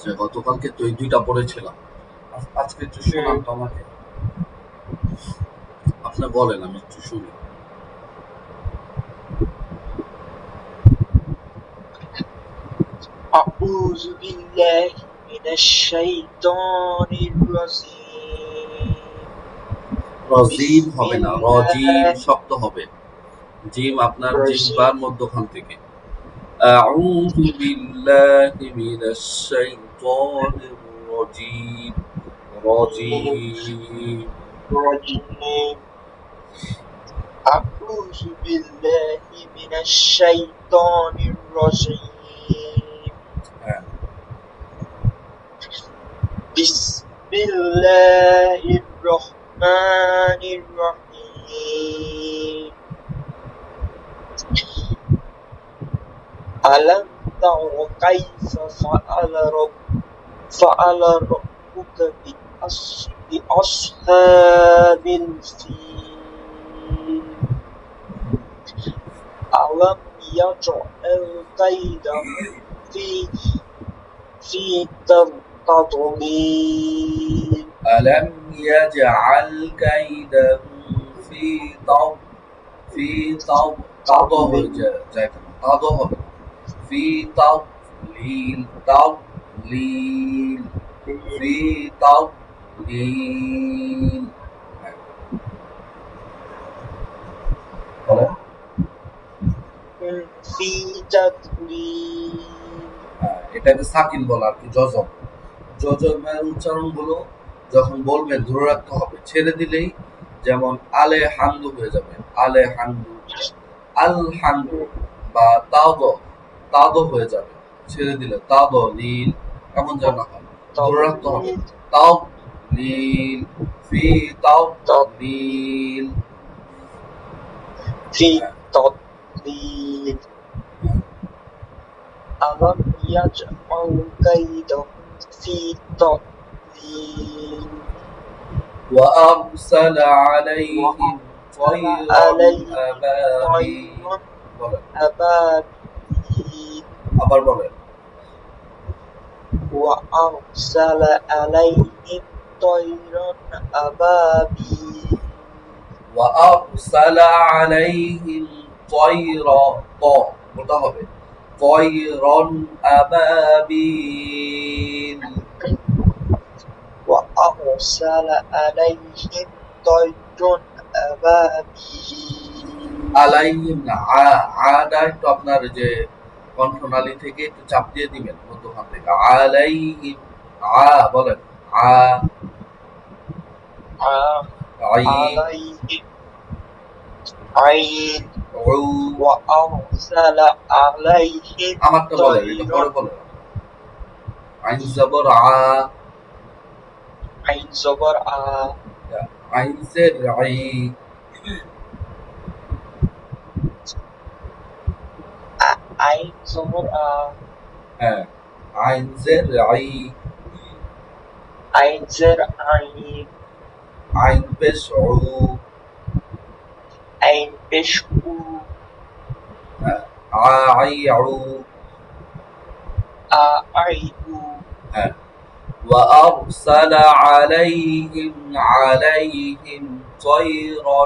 যে গতকালকে তো এই দুইটা পড়েছিলাম, আজকে একটু শোনান তো আমাকে। আপনি বলেন, আমি একটু শুনি। أعوذ بالله من الشيطان الرجيم রজিম بسم হবে না, রজিম الله শক্ত হবে। জিম আপনার জিহ্বার الرجيم মধ্যখান থেকে। আউযু বিল্লাহি মিনাশ শাইতানির রাজিম। রজিম। الرجيم أعوذ بالله من الشيطان الرجيم হ্যাঁ, بسم الله الرحمن الرحيم ألم تر كيف فعل ربك بأصحاب الفيل ألم يجعل كيدهم في تضليل ألم يجعل كيدهم في তাদ হয়ে যায় কেন? তাদ হবে না। في تضليل في تضليل। হ্যাঁ, বলেন। في تضليل হ্যাঁ, এটাকে সাকিন বলা আর কি, জজম। জজমের উচ্চারণগুলো যখন বলবেন ধরে রাখতে হবে, ছেড়ে দিলেই যেমন আলে হান্দু হয়ে যাবে, আলে হান্দু, আল হান্দু, বা তাদ হয়ে যাবে ছেড়ে দিলে, তাদ লীল, এমন যেন হয়, ধরে রাখতে হবে। তাও লীল, ফি তাও লীল। في تضليل ألم يجعل كيدهم في تضليل وأرسل عليهم طيرا عليهم أبابيل। طير বলেন, أبابيل আবার বলেন। وأرسل عليهم طيرا أبابيل وأرسل عليهم طيرا বলতে হবে, طيرا أبابيل। وأرسل عليهم طيرا أبابيل আলাইহিম না, আটা একটু আপনার যে কণ্ঠনালী থেকে একটু চাপ দিয়ে দিবেন মধ্যখান থেকে। আলাইহিম, বলেন, আইন, عليهم عين উ। وأرسل عليهم আমারটা বলেন, এটা طيرا পরে বলেন। আইন জবর عين زبر আইন জের আই। عين زبر হ্যাঁ, আইন জের আই। عين زر عين আইন পেশ উ। عين بش আই আউ। أعيد হ্যাঁ, وأرسل عليهم طيرا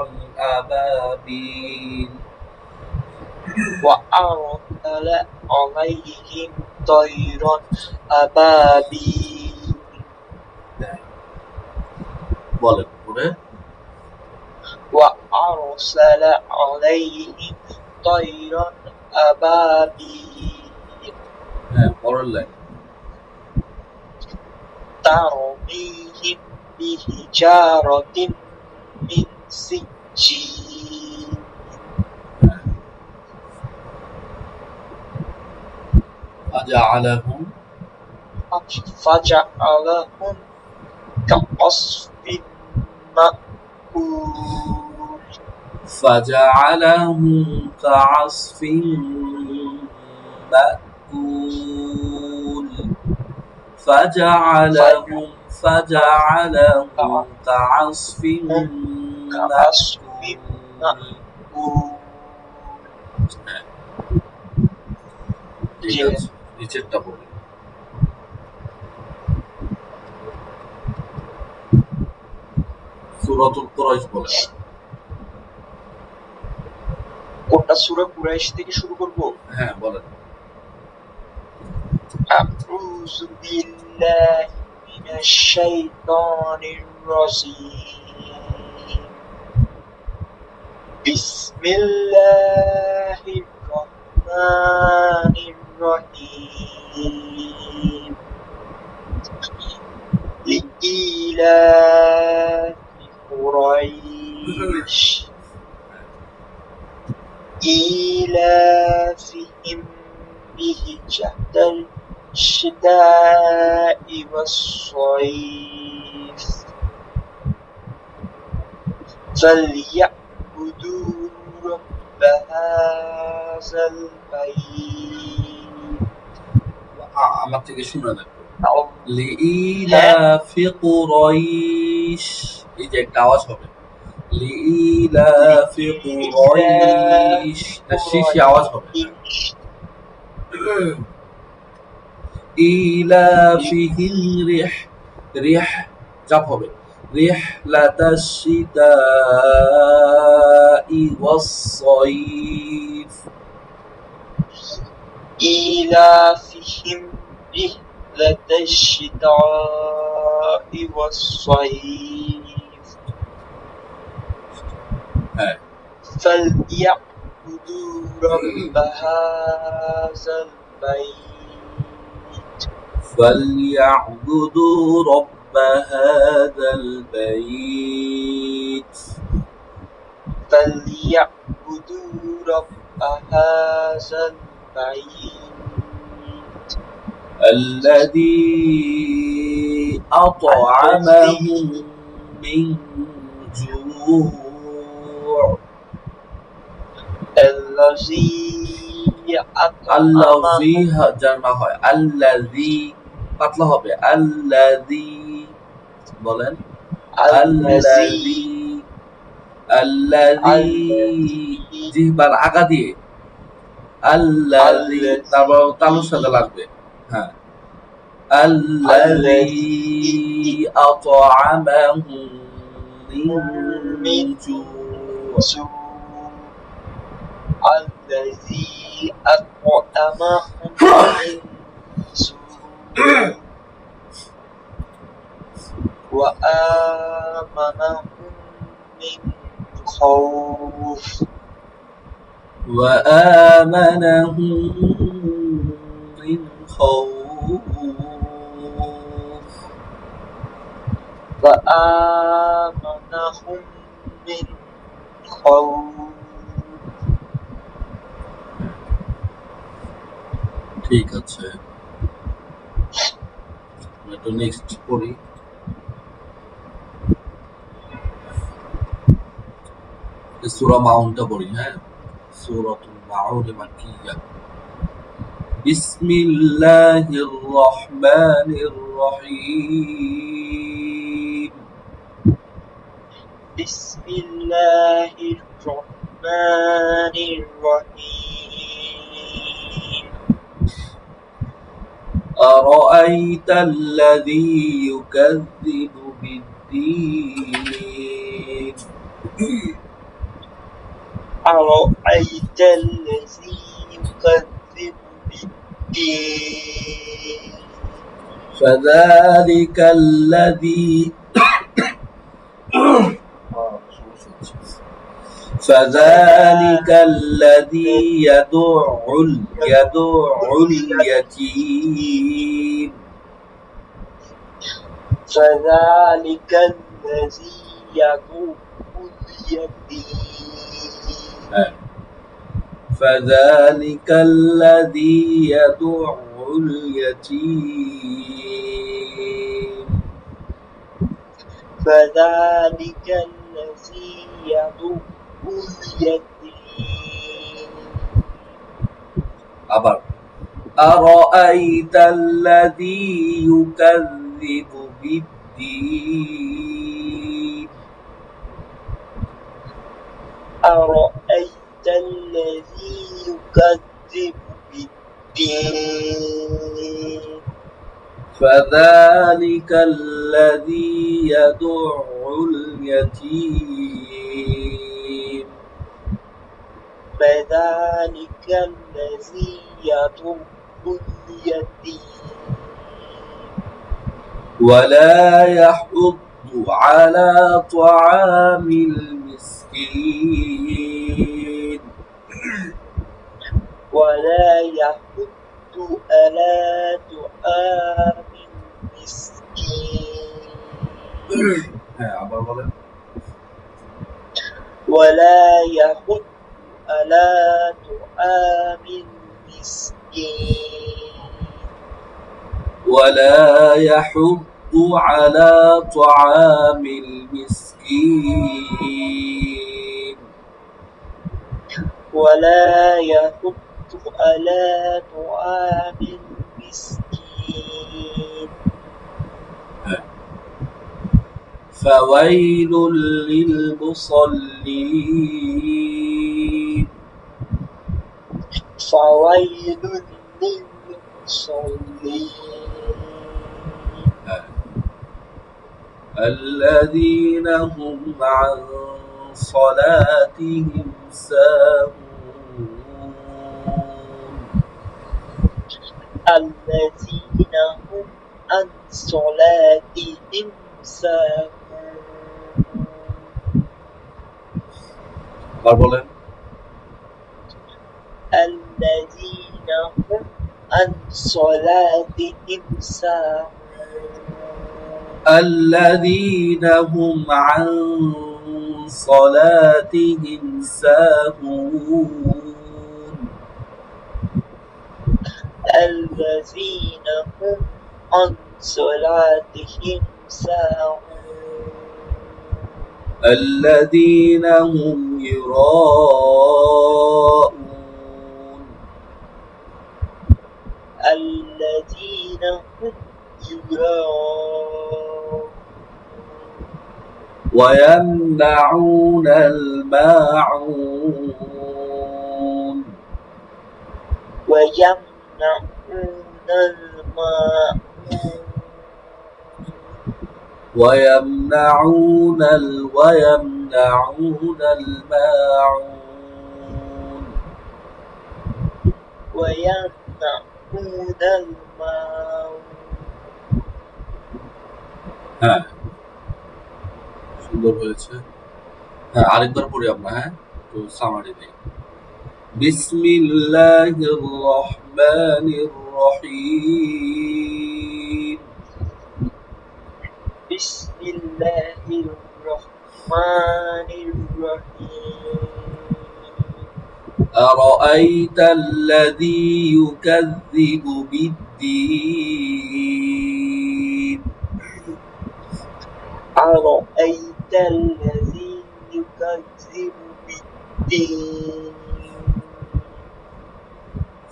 أبابيل। وأرسل عليهم طيرا أبابيل বলেন পরে। وأرسل عليهم طيرا أبابيل হ্যাঁ, পরের লাইন। ترميهم بحجارة من سجيل فجعلهم فجعلهم كعصف مأكول فجعلهم كعصف مأكول فجعلهم كعصف كعصف مأكول। ঠিক আছে, নিচেরটা বলি। সূরাতুল কুরাইশ বলে। কোনটা সূরা কুরাইশ থেকে শুরু করব? হ্যাঁ বলেন। আউযু বিল্লাহি মিনাশ শাইতানির রাজীম। বিসমিল্লাহির রহমানির রহিম। লিইলাফি কুরাইশ إيلافهم رحلة الشتاء والصيف فليعبدوا رب هذا البيت আমার থেকে শুনে নেন। লিইলাফি কুরাইশ, এই যে একটা আওয়াজ হবে, লিইলাফি কুরাইশ, এটা শিশি আওয়াজ হবে। ইলাফিহিম রিহ চাপ হবে, রিহলাতাশ শিতাই ওয়াস সাইফ। إيلافهم رحلة الشتاء والصيف হ্যাঁ فليعبدوا رب هذا البيت فليعبدوا رب هذا البيت فليعبدوا رب هذا البيت الذي أطعمهم من جوع الذي الذي أطعمهم জানা হয়, الذي পাতলা হবে, الذي বলেন, الذي الذي জিহ্বার আগা দিয়ে, الذي তারপর তালুর সাথে লাগবে। হ্যাঁ الذي أطعمهم من جوع الذي أطعمهم من جوع وآمنهم من خوف وآمنهم من خوف وآمنهم من خوف ঠিক আছে, তো নেক্সট পড়ি। সূরা মাউনটা পড়ি। হ্যাঁ, সূরাতুল মাউন মাক্কিয়া। বিসমিল্লাহির রহমানির রহিম। بسم الله الرحمن الرحيم أرأيت الذي يكذب بالدين أرأيت الذي يكذب بالدين فذلك الذي فذلك الذي يدع اليتيم فذلك الذي يدع اليتيم فذلك الذي يدع اليتيم فذلك الذي يدع اليتيم আবার أرأيت الذي يكذب بالدين أرأيت الذي يكذب بالدين فذلك الذي يدع اليتيم فذلك الذي يدع اليتيم ولا يحض على طعام المسكين ولا يحض على طعام المسكين আবার বলেন ولا يحض على طعام المسكين ولا يحض على طعام المسكين ولا يحض على طعام المسكين فويل للمصلين فويل للمصلين الذين هم عن صلاتهم ساهون الذين هم عن صلاتهم ساهون আবার বলেন الذين هم عن صلاتهم ساهون الذين هم عن صلاتهم ساهون الذين هم عن صلاتهم ساهون الذين هم يراءون الذين هم يراءون ويمنعون الماعون ويمنعون الماعون ويمنعون الماعون ويمنعون الماعون হ্যাঁ সুন্দর হয়েছে হ্যাঁ আরেকবার পড়ি আমরা হ্যাঁ তো সামারি দেই বিসমিল্লাহির রহমানির রহিম بسم الله الرحمن الرحيم أرأيت الذي يكذب بالدين أرأيت الذي يكذب بالدين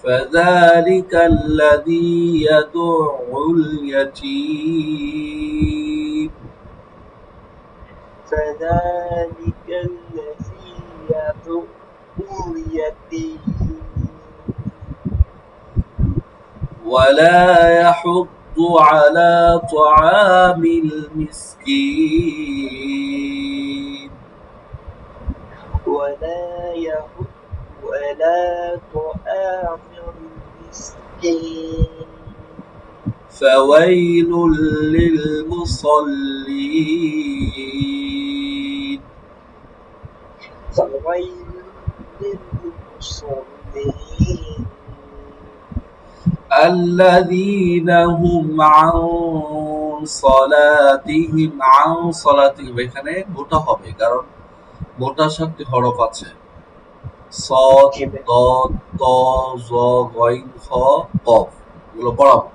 فذلك الذي يدع اليتيم فذلك الذي يدع اليتيم ولا يحض على طعام المسكين ولا يحض على طعام المسكين فويل للمصلين فويل للمصلين الذين هم عن صلاتهم এখানে মোটা হবে কারণ মোটার সাথে হরফ আছে صاد ضاد طا ظا غين خا قاف এগুলো পড়াবো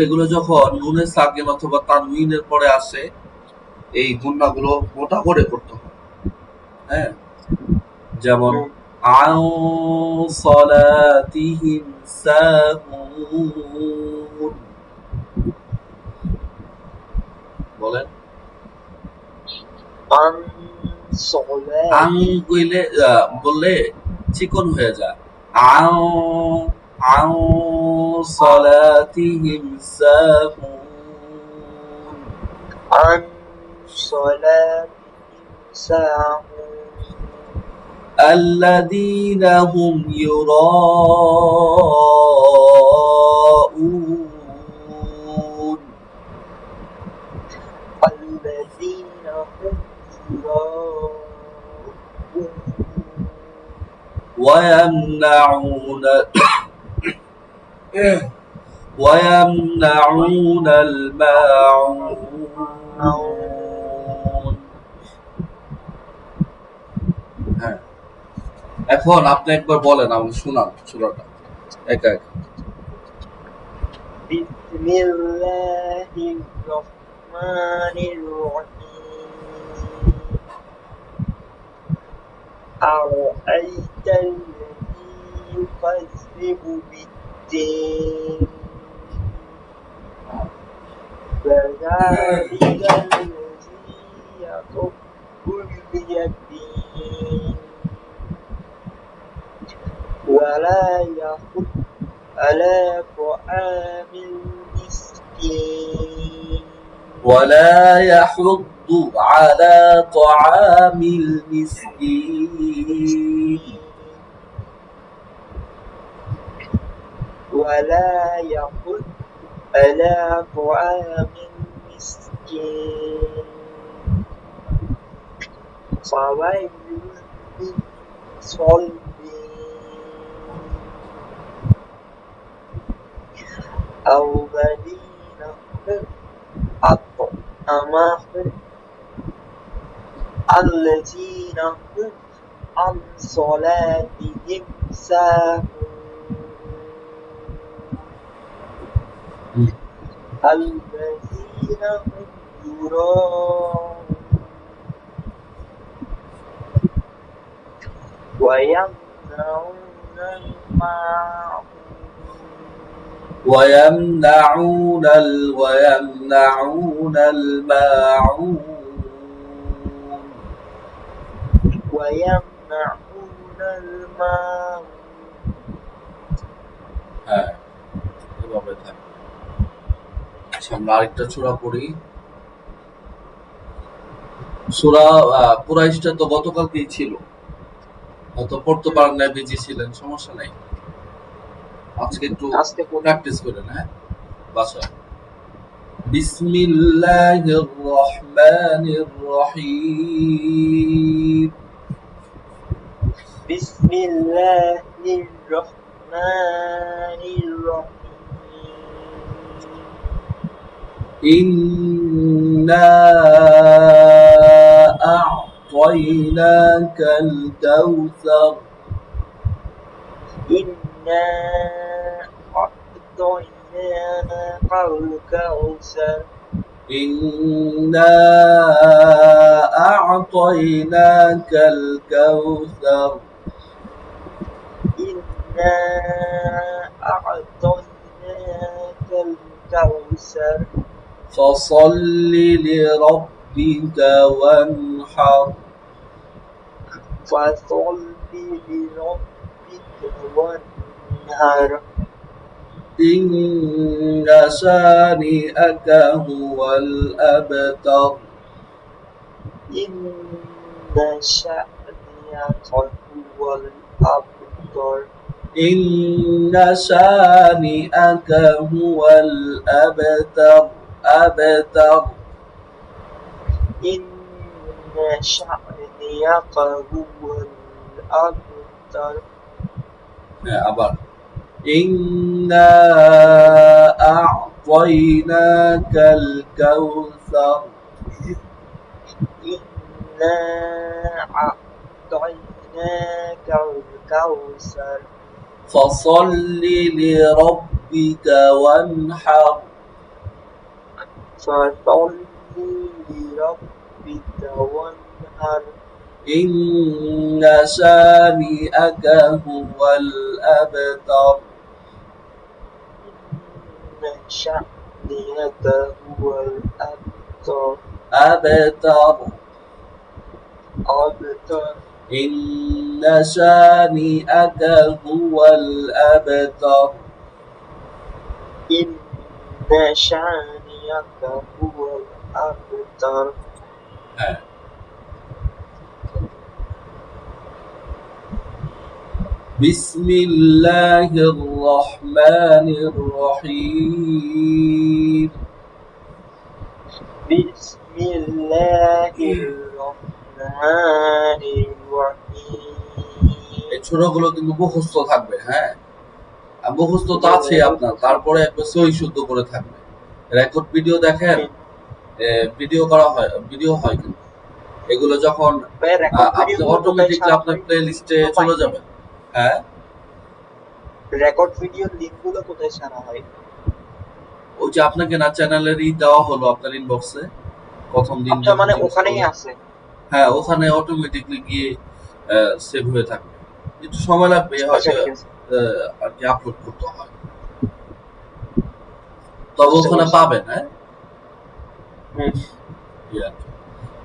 এগুলো যখন নুনে সাকিন অথবা তানউইনের পরে আসে এই গুণনাগুলো মোটা করে করতে হবে হ্যাঁ যেমন عن صلاتهم ساهون বলেন عن صلاة আং বললে চিকন হয়ে যায় عن صلاتهم ساهون عن صلاتهم ساهون الذين هم يراءون الذين هم يراءون ويمنعون الماعون হ্যাঁ এখন আপনি একবার বলেন আমাকে শোনান সূরাটা একা একা بسم الله الرحمن الرحيم أرأيت الذي يكذب بالدين فذلك الذي يطب اليتيم ولا يحض على طعام المسكين ولا يحض على طعام المسكين ولا يحض على طعام المسكين فويل للمصلين الذين هم أطعمهم الذين هم عن صلاتهم ساهون الذين هم يراءون ويمنعون الماعون ويمنعون الماعون ويمنعون الماعون হ্যাঁ এভাবে থাকে আচ্ছা আমরা আরেকটা সূরা পড়ি সূরা কুরাইশটা তো গতকালকেই ছিল হয়তো পড়তে পারেন না বিজি ছিলেন সমস্যা নাই আজকে একটু প্র্যাকটিস করেন হ্যাঁ বাসায় বিসমিল্লাহির রহমানির রহিম بسم الله الرحمن الرحيم إنا أعطيناك الكوثر إنا أعطيناك الكوثر إنا أعطيناك الكوثر إنا أعطيناك الكوثر فصل لربك وانحر فصل لربك وانهر إن شانئك هو الأبتر إن شانئك هو الأبتر إن شانئك هو الأبتر إن شانئك هو الأبتر আবার إنا أعطيناك الكوثر إنا أعطيناك الكوثر فصل لربك وانحر فصل لربك وانهر إن شانئك هو الأبتر إن شانئك هو الأبتر أبتر إن شانئك هو الأبتر إن شانئك هو الأبتر হ্যাঁ, বিসমিল্লাহির রহমানির রহিম। বিসমিল্লাহির রহমানির রহিম। এই ছোটগুলো কিন্তু মুখস্থ থাকবে। হ্যাঁ, আর মুখস্থ তো আছেই আপনার, তারপরে একবার সহি শুদ্ধ করে থাকবে। রেকর্ড ভিডিও দেখেন, ভিডিও হয় কিন্তু এগুলো যখন ভাই রেকর্ড আপনি ভিডিওগুলো কোথায় অটোমেটিকলি ছাড়া আপনার হয়? প্লে লিস্টে তো চলে পাইনি। যাবেন। হ্যাঁ, রেকর্ড ভিডিওর লিঙ্কগুলো কোথায় ছাড়া হয়? ওই যে আপনাকে না চ্যানেলের দেওয়া হলো আপনার ইনবক্সে প্রথম দিন আচ্ছা, যখন মানে জিজ্ঞেস ওখানেই করলেন। আছে। হ্যাঁ, ওখানে অটোমেটিকলি গিয়ে সেভ হয়ে থাকবে। একটু সময় লাগবে আচ্ছা, হয়তো, ঠিক আছে, আর কি আপলোড করতে হয়, তবে বুঝতে ওখানে পারছি। পাবেন। হ্যাঁ, হুম। এই আর কি।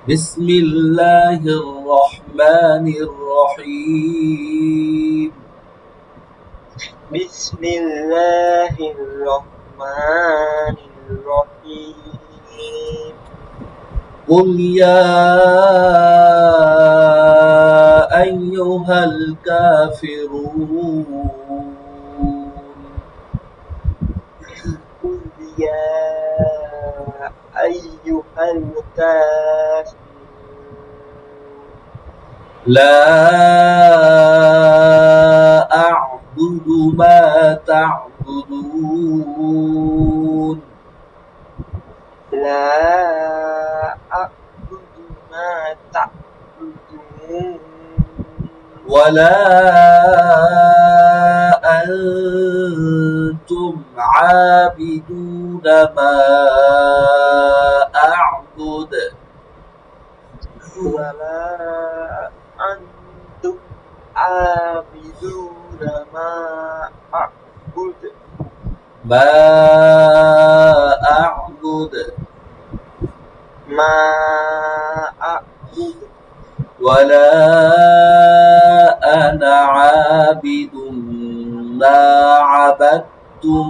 বিসমিল্লাহির রহমানির রহিম। বিসমিল্লাহির রহমানির রহিম। قل يا أيها الكافرون. قل يا أيها الكافرون. لا أعبد ما تعبدون. لا أعبد ما تعبدون. ولا أنتم عابدون ما أعبد. ولا أنتم عابدون ما أعبد. ما أعبد. ما أعبد. ولا أنا عابد ما عبدتم.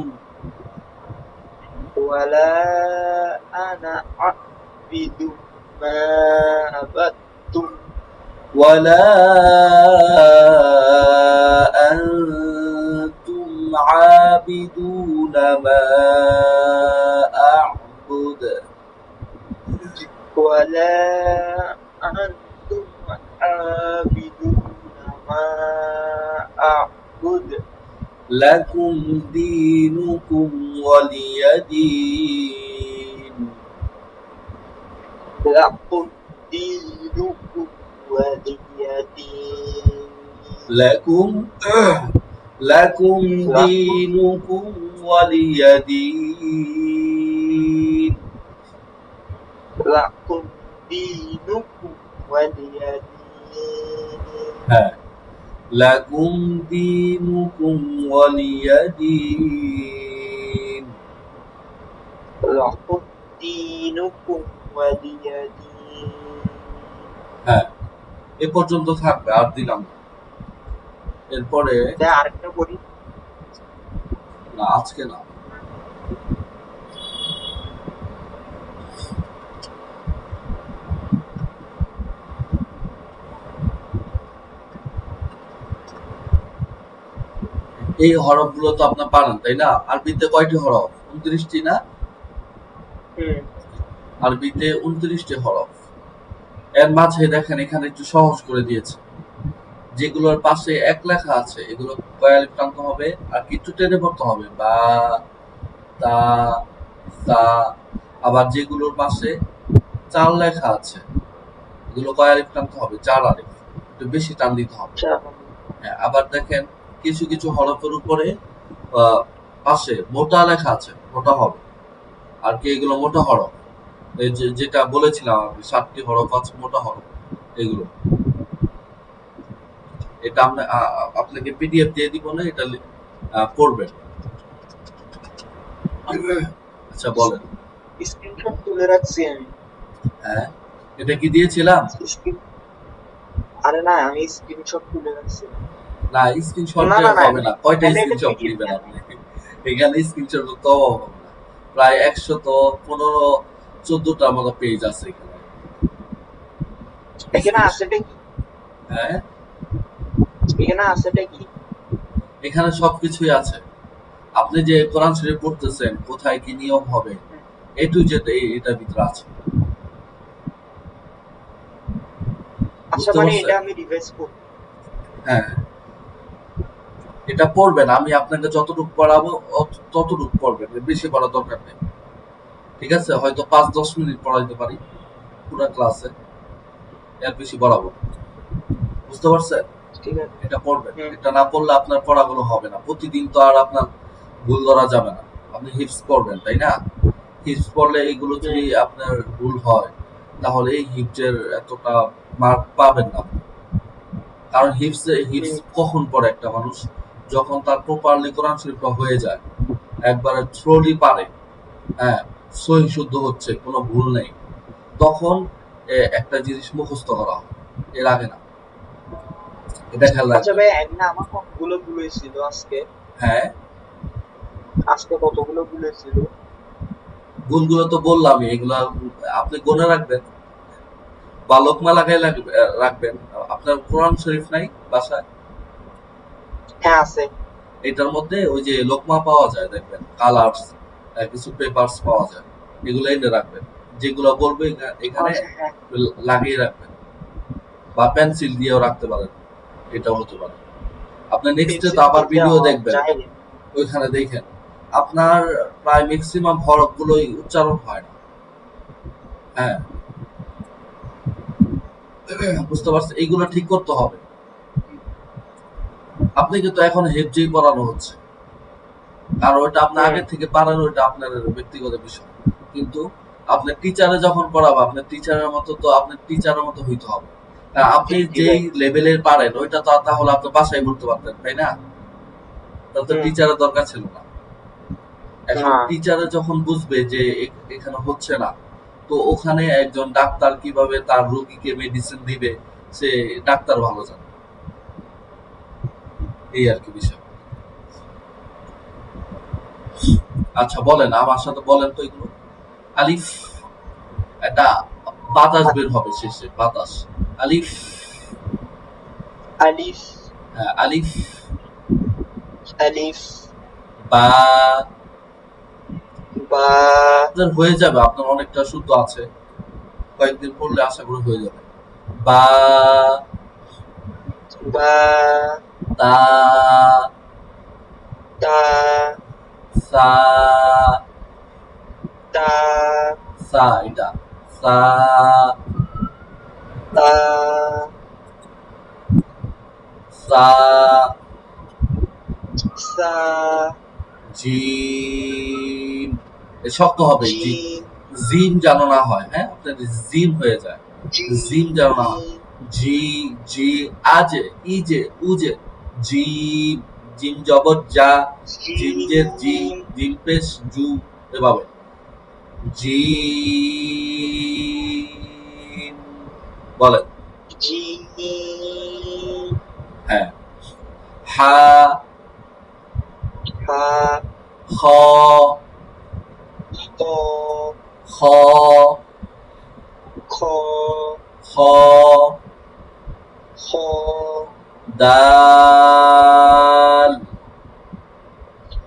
ولا أنا عابد ما عبدتم. ولا أنتم عابدون ما أعبد. ولا أنتم عابدون ما أعبد. لكم دينكم ولي دين. لكم دينكم ولي دين. لكم دينكم ولي دين. لكم دينكم ولي دين. হ্যাঁ, لكم دينكم ولي دين. لكم دينكم ولي دين. হ্যাঁ, এ পর্যন্ত থাকবে, আর দিলাম না। এরপরে আরেকটা বলি। না, আজকে না। এই হরফগুলো তো আপনার পারেন, তাই না? আরবিতে কয়টি হরফ? 29টি না? আরবিতে 29টি হরফ। এর মাঝে দেখেন এখানে একটু সহজ করে দিয়েছে। যেগুলোর পাশে এক লেখা আছে এগুলো কয় আলিফ টানতে হবে আর কিছু টেনে পড়তে হবে, বা তা তা। আবার যেগুলোর পাশে চার লেখা আছে এগুলো কয় আলিফ টানতে হবে? 4 আলিফ, একটু বেশি টান দিতে হবে। হ্যাঁ, আবার দেখেন কিছু কিছু হরফের উপরে পাশে মোটা লেখা আছে, মোটা হবে আর কি, এগুলো মোটা হরফ। এই যে যেটা বলেছিলাম আমি, 7টি হরফ আছে মোটা হরফ, এগুলো। এটা আপনাকে পিডিএফ দিয়ে দিব না, এটা পড়বেন। আচ্ছা, বলেন। স্ক্রিনশট তুলে রাখছি আমি। হ্যাঁ, এটা কি দিয়েছিলাম? আরে না, আমি স্ক্রিনশট তুলে রাখছি। না, স্ক্রিনশট না দেওয়া না হবে না। কয়টা তাহলে এটা স্ক্রিনশট পিডিএফ নেবেন আপনি? এখানে স্ক্রিনশট তো হবে না। প্রায় 115 14টার মতো পেজ আছে এখানে। এখানে আছেটা কি? হ্যাঁ, এখানে আছেটা কি? এখানে সবকিছুই আছে। আপনি যে কোরআন শরীফ পড়তেছেন, কোথায় কি নিয়ম হবে, এ টু জেড এটার ভিতরে আছে। আচ্ছা, বুঝতে মানে এটা পারছেন? আমি রিভাইজ করব। হ্যাঁ, এটা পড়বেন। আমি আপনাকে যতটুকু পড়াবো ততটুকু পড়বেন, এর বেশি পড়ার দরকার নেই। ঠিক আছে? হয়তো 5-10 মিনিট পড়াইতে পারি পুরো ক্লাসে, এর বেশি পড়াবো না। বুঝতে পারছেন? ঠিক আছে। এটা পড়বেন। হুম। এটা না পড়লে আপনার পড়াগুলো হবে না। প্রতিদিন তো আর আপনার ভুল ধরা যাবে না। আপনি হিফজ পড়বেন, তাই না? হিফজ পড়লে এইগুলো যদি হুম। আপনার ভুল হয়, তাহলে এই হিফজের এতটা মার্ক পাবেন না আপনি। কারণ হিফজ হুম। কখন পড়ে একটা মানুষ? যখন তার প্রপারলি কোরআন শরীফটা হয়ে যায়, একবারে থ্রোলি পারে, হ্যাঁ, সহি শুদ্ধ হচ্ছে, কোনো ভুল নেই, তখন একটা জিনিস মুখস্থ করা হয়, এর আগে না। এটা খেয়াল আচ্ছা রাখবেন। ভাই, আমি না আমার কতগুলো ভুল হয়েছিল আজকে। হ্যাঁ, আজকে কতগুলো ভুল হয়েছিল? ভুলগুলো তো বললামই, এগুলা আপনি গুনে রাখবেন বা লোকমা লাগাই রাখবেন। আপনার কোরআন শরীফ নাই বাসায়? হ্যাঁ, আছে। এটার মধ্যে ওই যে লোকমা পাওয়া যায়, দেখবেন কালার্স, কিছু পেপারস পাওয়া যায়, এগুলো এনে রাখবেন। যেগুলো বলবে এখানে আচ্ছা, হ্যাঁ। লাগিয়ে রাখবেন, বা পেন্সিল দিয়েও রাখতে পারেন, এটাও হতে পারে। আপনি নেক্সট ডে তো পেন্সিল আবার দিয়ে ভিডিও আমার দেখবেন, যায়নি। ওইখানে দেখেন আপনার প্রায় ম্যাক্সিমাম হরফ গুলোই উচ্চারণ হয় না। হ্যাঁ, বুঝতে পারছেন? এইগুলো ঠিক করতে হবে। আপনি কিন্তু এখন হেফজেই পড়ানো হচ্ছে, আর ওটা আপনি হুম। আগে থেকে পারেন, ওইটা আপনার ব্যক্তিগত বিষয়। কিন্তু আপনার টিচারে যখন পড়াবো, আপনার টিচারের মতো তো আপনার টিচারের মতো হইতে হবে। আপনি জি, জি যেই ভাই। লেভেলের পারেন, ওইটা তো তাহলে আপনি বাসায় পড়তে পারতেন, তাই না? তাহলে তো হুম। টিচারের দরকার ছিল না। এখন না। টিচারে যখন বুঝবে যে এখানে হচ্ছে না, তো ওখানে একজন ডাক্তার কিভাবে তার রোগীকে মেডিসিন দিবে, সে ডাক্তার ভালো জানে। এই আর কি বিষয়। আচ্ছা বলেন, আমার সাথে বলেন তো এগুলো। আলিফ, একটা বাতাস বের হবে শেষে, বাতাস। আলিফ। আলিফ। হ্যাঁ, আলিফ। আলিফ। বা। বা। আপনার হয়ে যাবে, আপনার অনেকটা শুদ্ধ আছে, কয়েকদিন পড়লে আশা করি হয়ে যাবে। বা। বা। তা। তা। সা। তা। সা, এটা সা। তা। সা। সা। জিম। শক্ত হবে জি। জিম। জিম যেন না হয়, হ্যাঁ, আপনার জিম হয়ে যায়। Gym gym. যেন না হয়। জি। জি। আজে, ইজে, উজে, জিম। জিম জবর যা, জিম জের জি, জিম। জিম পেশ জু, এভাবে। জিম। বলেন। জিম। হ্যাঁ। হা। হা। খ। খ। খ। খ। খ। খ। দাল।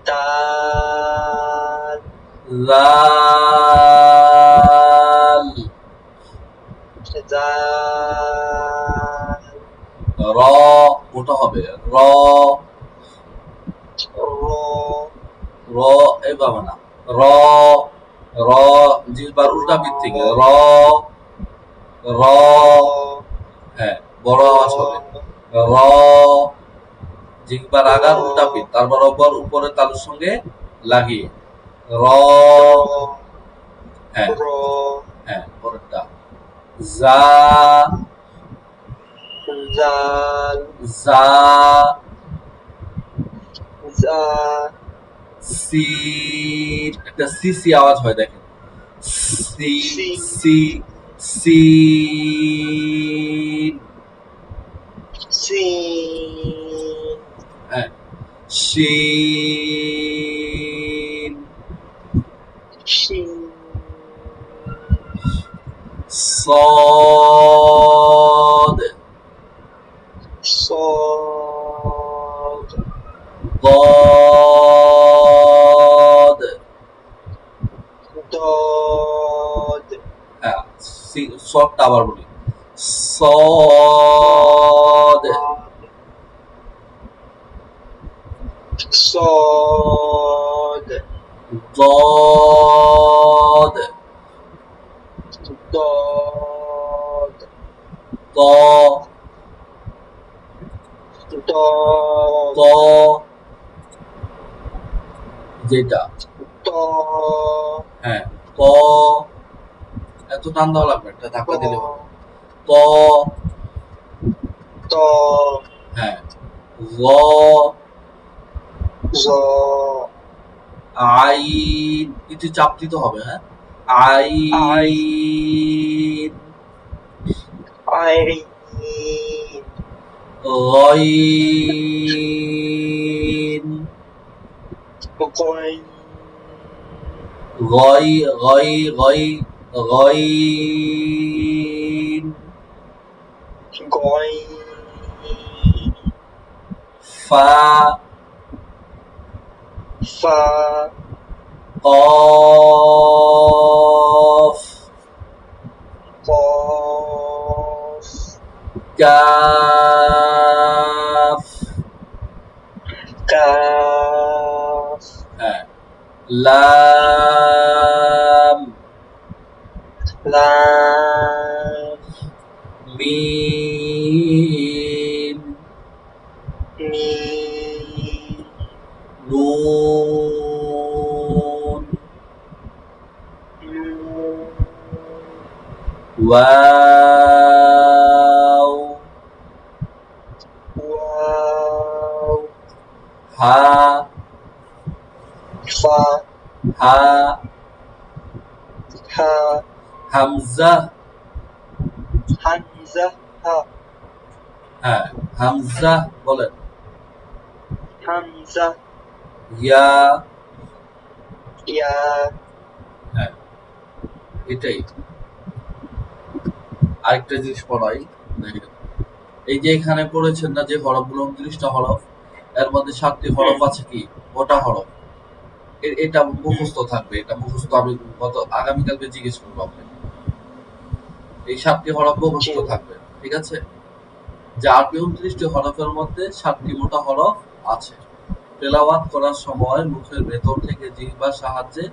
দাল। লাল। জাল। র। মোটা হবে, র। র। র, এভাবে না, র। র, জিহ্বার উল্টা পিঠ থেকে র। র। র। হ্যাঁ, বড় আওয়াজ হবে। র। র, জিহ্বার আগার উল্টা পিঠ, তারপর অপর উপরে তালুর সঙ্গে লাগিয়ে র। র। হ্যাঁ। র। হ্যাঁ, পরেরটা যা। জাল। যা। জা। সিন, একটা সি সি আওয়াজ হয়, দেখেন। সি। সিন। সি। সিন। সিন। হ্যাঁ। শিন। শিন। صاد সদটা আবার বলি সদ صاد ضاد ضاد ط ضاد ط যেটা ط হ্যাঁ ত এত টান দেওয়া লাগবে একটা ধাক্কা দিলে হবে ত ط হ্যাঁ ল ظ আইন একটু চাপ দিতে হবে হ্যাঁ আইন عين غين غين غين غين فا فا قاف قاف كاف كاف হ্যাঁ লাম لام মিম ميم নুন نون واو واو হা فا হা ها হামজা همزة ها হ্যাঁ হামজা বলেন همزة ইয়া يا হ্যাঁ এটাই আরেকটা জিনিস পড়াই দেখেন এই যে এখানে পড়েছেন না যে হরফগুলো 29টা হরফ এর মধ্যে 7টি হরফ আছে কি মোটা হরফ এটা মুখস্থ থাকবে এটা মুখস্থ আমি আগামীকালকে জিজ্ঞেস করবো আপনাকে এই 7টি হরফ মুখস্থ থাকবে ঠিক আছে যে আরবি 29টি হরফের মধ্যে 7টি মোটা হরফ আছে তেলাওয়াত করার সময় মুখের ভেতর থেকে জিহ্বার সাহায্যে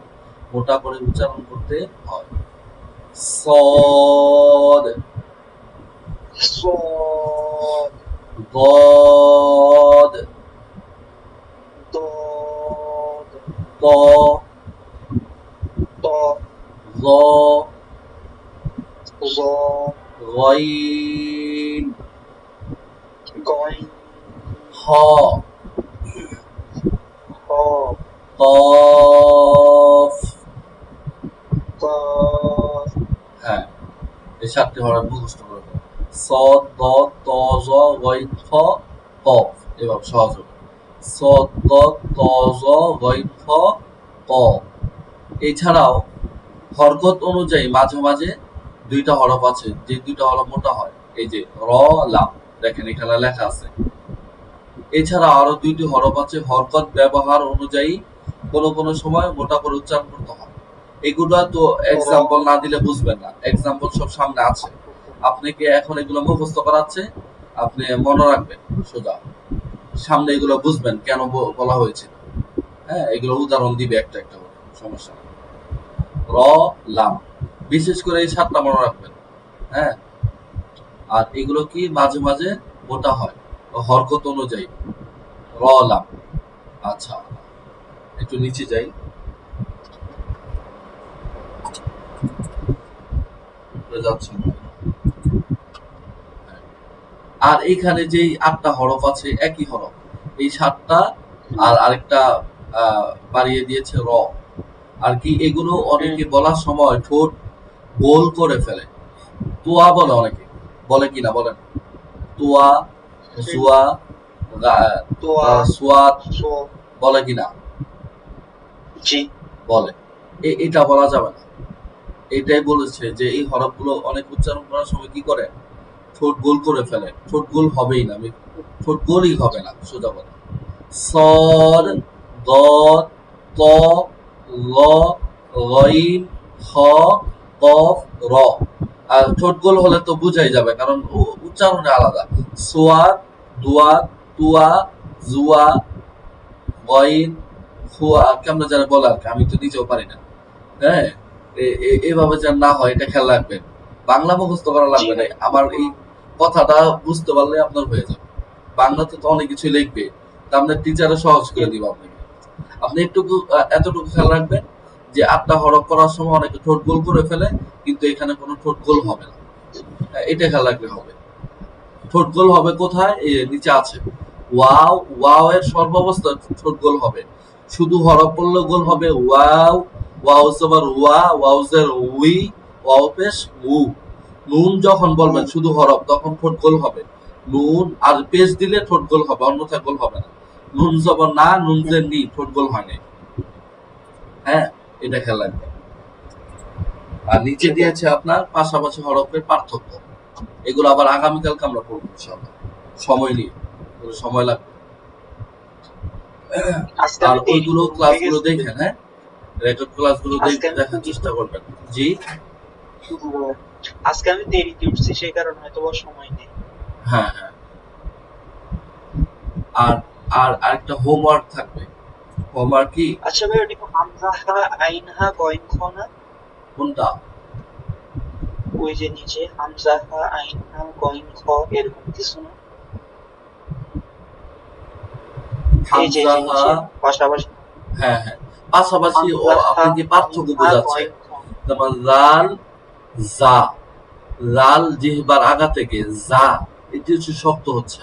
মোটা করে উচ্চারণ করতে হয় صاد صاد ضاد ضاد ط ط ظ ظ غين غين خ خ قاف قاف হ্যাঁ এই 7টি হরফ মুখস্থ করে ফেলো صاد ضاد ط ظ غين خ قاف এবার সহজ হবে صاد ضاد ط ظ غين خ قاف এছাড়াও হরকত অনুযায়ী মাঝে মাঝে দুইটা হরফ আছে যে দুইটা হরফ মোটা হয় এই যে র লাম দেখেন এখানে লেখা আছে এছাড়া আরো দুইটি হরফ আছে হরকত ব্যবহার অনুযায়ী কোনো কোনো সময় মোটা করে উচ্চারণ করতে হয় এগুলা তো এক্সাম্পল না দিলে বুঝবেন না এক্সাম্পল সব সামনে আছে আপনাকে এখন এগুলো মুখস্থ করাচ্ছে আপনি মনে রাখবেন সোজা সামনে এগুলো বুঝবেন কেন বলা হয়েছে হ্যাঁ এগুলো উদাহরণ দিবে একটা একটা করে সমস্যা নেই র লাম বিশেষ করে এই 7টা মনে রাখবেন হ্যাঁ আর এগুলো কি মাঝে মাঝে মোটা হয় হরকত অনুযায়ী র লাম আচ্ছা একটু নিচে যাই যাচ্ছে না। আর এখানে যে 8টা হরফ আছে একই হরফ এই 7টা আর আরেকটা বাড়িয়ে দিয়েছে র আর কি এগুলো অনেকে বলার সময় ঠোঁট গোল করে ফেলে তোয়া বলে অনেকে বলে কিনা বলেন তোয়া জুয়া তোয়া সোয়াদ সো বলে কিনা জি বলে এটা বলা যাবে না এটাই বলেছে যে এই হরফগুলো অনেক উচ্চারণ করার সময় কি করে ঠোঁট গোল করে ফেলে ঠোঁট গোল হবেই না ঠোঁট গোলই হবে না সোজা কথা সর দ ত ল গইন খ কফ র আর ঠোঁট গোল হলে তো বুঝাই যাবে, কারণ উচ্চারণে আলাদা। সোয়াদ, দুয়া, তুয়া, জুয়া, গইন, খুয়া, কেমন যেন বলে আর কি, আমি তো নিজেও পারি না। হ্যাঁ, এভাবে যেন না হয় এটা খেয়াল রাখবেন। বাংলা মুখস্থ করা জি লাগবে না, ভাই। আমার এই কথাটা বুঝতে পারলে আপনার হয়ে যাবে। বাংলাতে তো অনেক কিছু লিখবে, তা আপনার টিচারে সহজ করে দিব আপনাকে। আপনি এতটুকু খেয়াল রাখবেন যে ৮টা হরফ করার সময় অনেকে ঠোঁট গোল করে ফেলে, কিন্তু এখানে কোনো ঠোঁট গোল হবে না। এটা খেয়াল রাখলে হবে। ঠোঁট গোল হবে কোথায়? এই যে নিচে আছে ওয়াও, ওয়াও এর সর্বাবস্থা ঠোঁট গোল হবে। শুধু হরফ পড়লে গোল হবে ওয়াও, ওয়াও জবর ওয়া, ওয়াও জের উই, ওয়াও পেশ উ। নুন যখন বলবেন শুধু হরফ তখন ঠোঁট গোল হবে। নুন আর পেশ দিলে ঠোঁট গোল হবে, অন্যথায় গোল হবে না। নুন জবর না, নুন জের নি, ঠোঁট গোল হয় না। হ্যাঁ, এটা খেয়াল রাখবেন। আর নিচে ঠিক আছে। দিয়েছে আপনার পাশাপাশি হরফের পার্থক্য। এগুলো আবার আগামীকালকে আমরা পড়বো ইনশাআল্লাহ, সময় নিয়ে, একটু সময় লাগবে। আজকে আর আমি দেরি ওইগুলো করে উঠে ক্লাসগুলো গেছি। দেখেন, হ্যাঁ, রেকর্ড ক্লাসগুলো আজকে আমি দেখার চেষ্টা করবেন। জি, আজকে আমি দেরিতে উঠছি, সেই কারণে হয়তো বা সময় নেই। হ্যাঁ হ্যাঁ। আর আর আরেকটা হোমওয়ার্ক থাকবে। হোমওয়ার্ক কি? আচ্ছা ভাই, ওটা কি হামজা হা আইন হা গইন খ না? কোনটা? ওই যে নিচে হামজা হা আইন হা গইন খ, এরকম কিছু না? এই যে হামজা যে হা, নিচে পাশাপাশি হ্যাঁ হ্যাঁ, পাশাপাশি হামজা হা আপনি কি আইন পার্থক্য হা বোঝাচ্ছেন? গইন খ। যেমন লাল, জা, লাল জিহ্বার আগা থেকে যা, এটি হচ্ছে শক্ত হচ্ছে।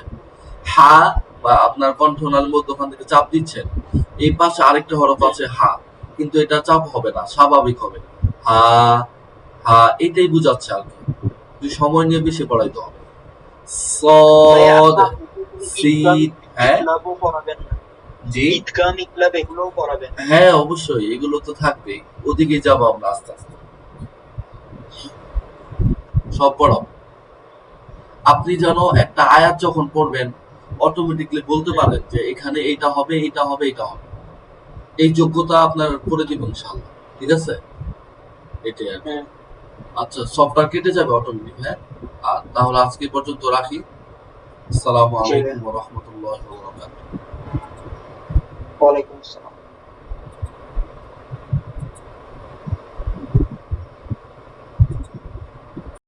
হা বা আপনার কণ্ঠনালীর মধ্যে ওখান থেকে চাপ দিচ্ছেন, এই পাশে আরেকটা হরফ আছে হা, কিন্তু এটা চাপ হবে না, স্বাভাবিক হবে। হা, হা, এটাই বুঝাচ্ছে আর কি। তুই সময় নিয়ে বেশি পড়াইতে হবে। ভাই সদ, আচ্ছা, আপনি কি ইদগাম সিদ, হ্যাঁ, ইকলাবও পড়াবেন না? জি, ইদগাম ইকলাব এগুলোও পড়াবেন? হ্যাঁ অবশ্যই, এগুলো তো থাকবেই। ওদিকে যাবো আমরা আস্তে আস্তে, সব পড়াবো। আপনি যেন একটা আয়াত যখন পড়বেন অটোমেটিকলি বলতে পারেন যে এখানে এইটা হবে, এইটা হবে, এইটা হবে। এই যোগ্যতা আপনার করে দিব ইনশাআল্লাহ। ঠিক আছে, এটাই আর কি। হুম। আচ্ছা, সফটওয়্যার কেটে যাবে অটোমেটিক, হ্যাঁ। আর তাহলে আজকে পর্যন্ত রাখি। আসসালামু জি ভাই। আলাইকুম ওয়া রাহমাতুল্লাহি ওয়া বারাকাতুহু। ওয়ালাইকুম আসসালাম।